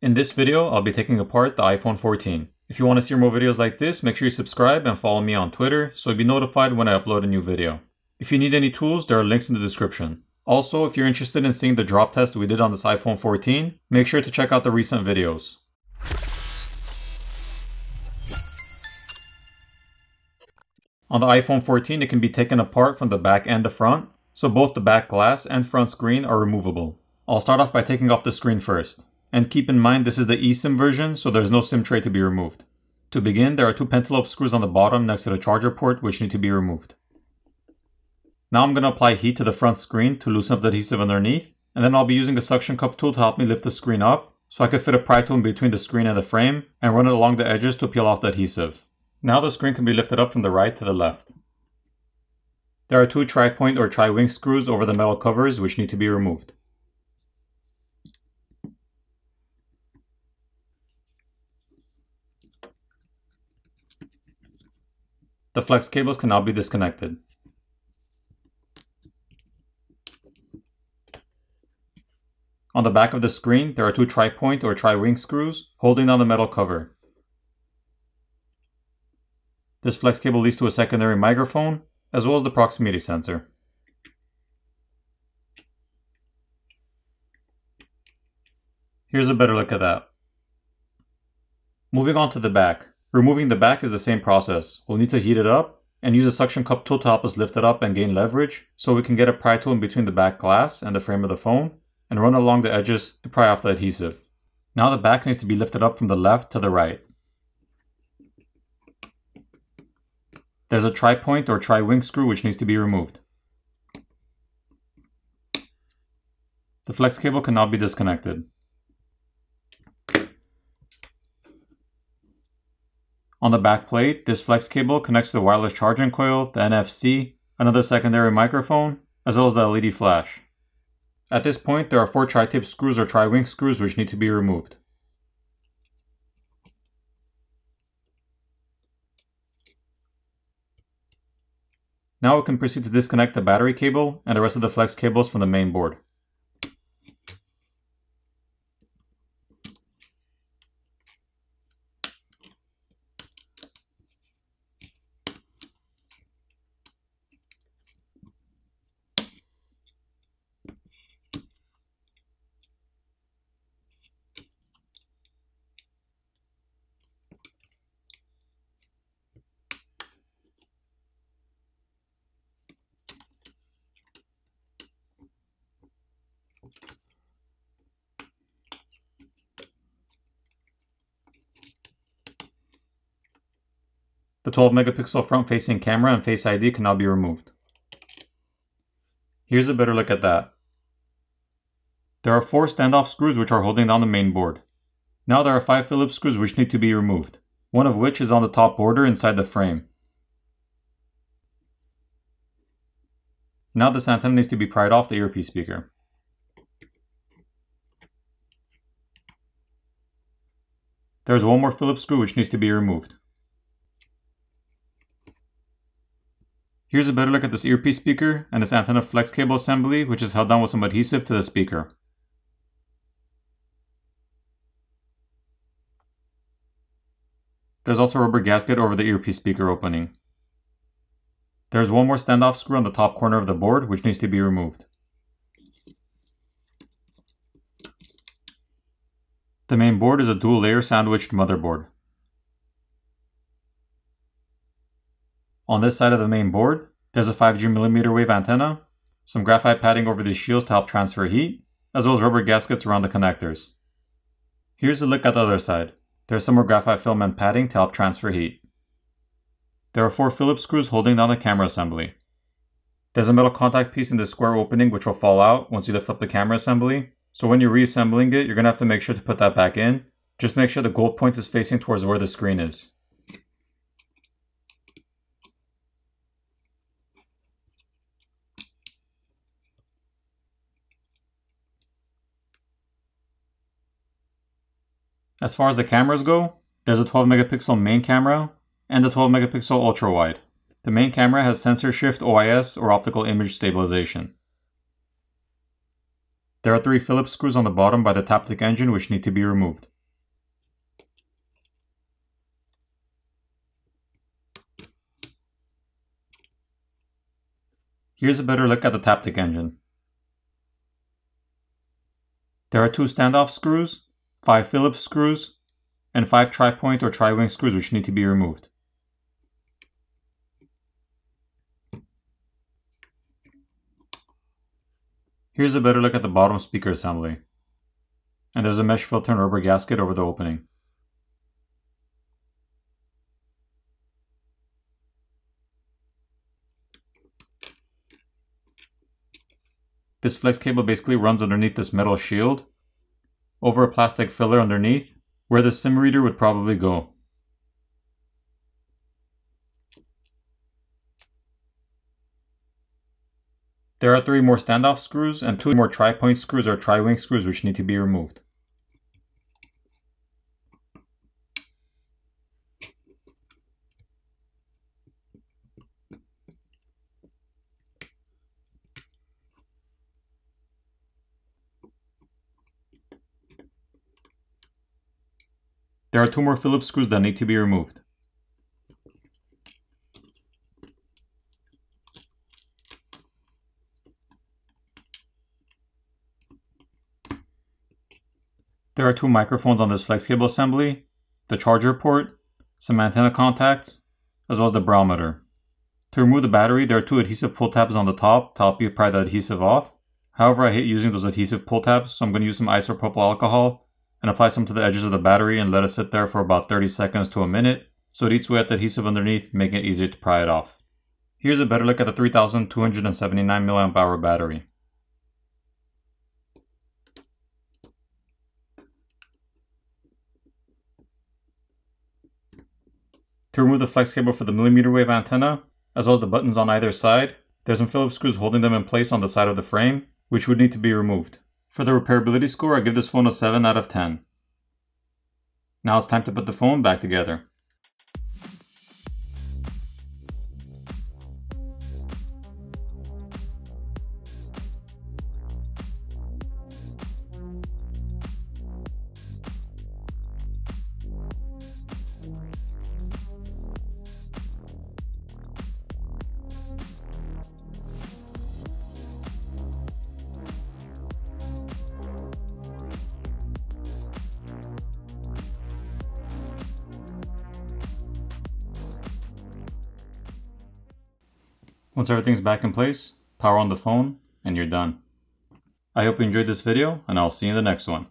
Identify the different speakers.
Speaker 1: In this video, I'll be taking apart the iPhone 14. If you want to see more videos like this, make sure you subscribe and follow me on Twitter so you'll be notified when I upload a new video. If you need any tools, there are links in the description. Also, if you're interested in seeing the drop test we did on this iPhone 14, make sure to check out the recent videos. On the iPhone 14, it can be taken apart from the back and the front, so both the back glass and front screen are removable. I'll start off by taking off the screen first. And keep in mind this is the eSIM version, so there's no SIM tray to be removed. To begin, there are two pentalobe screws on the bottom next to the charger port which need to be removed. Now I'm going to apply heat to the front screen to loosen up the adhesive underneath, and then I'll be using a suction cup tool to help me lift the screen up, so I can fit a pry tool in between the screen and the frame, and run it along the edges to peel off the adhesive. Now the screen can be lifted up from the right to the left. There are two tri-point or tri-wing screws over the metal covers which need to be removed. The flex cables can now be disconnected. On the back of the screen, there are two tri-point or tri-wing screws holding down the metal cover. This flex cable leads to a secondary microphone, as well as the proximity sensor. Here's a better look at that. Moving on to the back. Removing the back is the same process. We'll need to heat it up and use a suction cup tool to help us lift it up and gain leverage so we can get a pry tool in between the back glass and the frame of the phone and run along the edges to pry off the adhesive. Now the back needs to be lifted up from the left to the right. There's a tri-point or tri-wing screw which needs to be removed. The flex cable can now be disconnected. On the back plate, this flex cable connects to the wireless charging coil, the NFC, another secondary microphone, as well as the LED flash. At this point, there are four tri-tip screws or tri-wing screws which need to be removed. Now we can proceed to disconnect the battery cable and the rest of the flex cables from the main board. The 12 megapixel front facing camera and Face ID can now be removed. Here's a better look at that. There are four standoff screws which are holding down the main board. Now there are 5 Phillips screws which need to be removed, one of which is on the top border inside the frame. Now this antenna needs to be pried off the earpiece speaker. There's one more Phillips screw which needs to be removed. Here's a better look at this earpiece speaker and this antenna flex cable assembly which is held down with some adhesive to the speaker. There's also a rubber gasket over the earpiece speaker opening. There's one more standoff screw on the top corner of the board which needs to be removed. The main board is a dual layer sandwiched motherboard. On this side of the main board, there's a 5G millimeter wave antenna, some graphite padding over the shields to help transfer heat, as well as rubber gaskets around the connectors. Here's a look at the other side. There's some more graphite film and padding to help transfer heat. There are 4 Phillips screws holding down the camera assembly. There's a metal contact piece in the square opening which will fall out once you lift up the camera assembly, so when you're reassembling it, you're going to have to make sure to put that back in. Just make sure the gold point is facing towards where the screen is. As far as the cameras go, there's a 12 megapixel main camera and a 12 megapixel ultra wide. The main camera has sensor shift OIS or optical image stabilization. There are 3 Phillips screws on the bottom by the Taptic engine which need to be removed. Here's a better look at the Taptic engine. There are 2 standoff screws, 5 Phillips screws, and 5 tri-point or tri-wing screws which need to be removed. Here's a better look at the bottom speaker assembly. And there's a mesh filter and rubber gasket over the opening. This flex cable basically runs underneath this metal shield, over a plastic filler underneath, where the SIM reader would probably go. There are 3 more standoff screws and 2 more tri-point screws or tri-wing screws which need to be removed. There are 2 more Phillips screws that need to be removed. There are 2 microphones on this flex cable assembly, the charger port, some antenna contacts, as well as the barometer. To remove the battery, there are 2 adhesive pull tabs on the top to help you pry the adhesive off. However, I hate using those adhesive pull tabs, so I'm going to use some isopropyl alcohol and apply some to the edges of the battery and let it sit there for about 30 seconds to a minute, so it eats away at the adhesive underneath, making it easier to pry it off. Here's a better look at the 3279 mAh battery. To remove the flex cable for the millimeter wave antenna, as well as the buttons on either side, there's some Phillips screws holding them in place on the side of the frame, which would need to be removed. For the repairability score, I give this phone a 7 out of 10. Now it's time to put the phone back together. Once everything's back in place, power on the phone, and you're done. I hope you enjoyed this video, and I'll see you in the next one.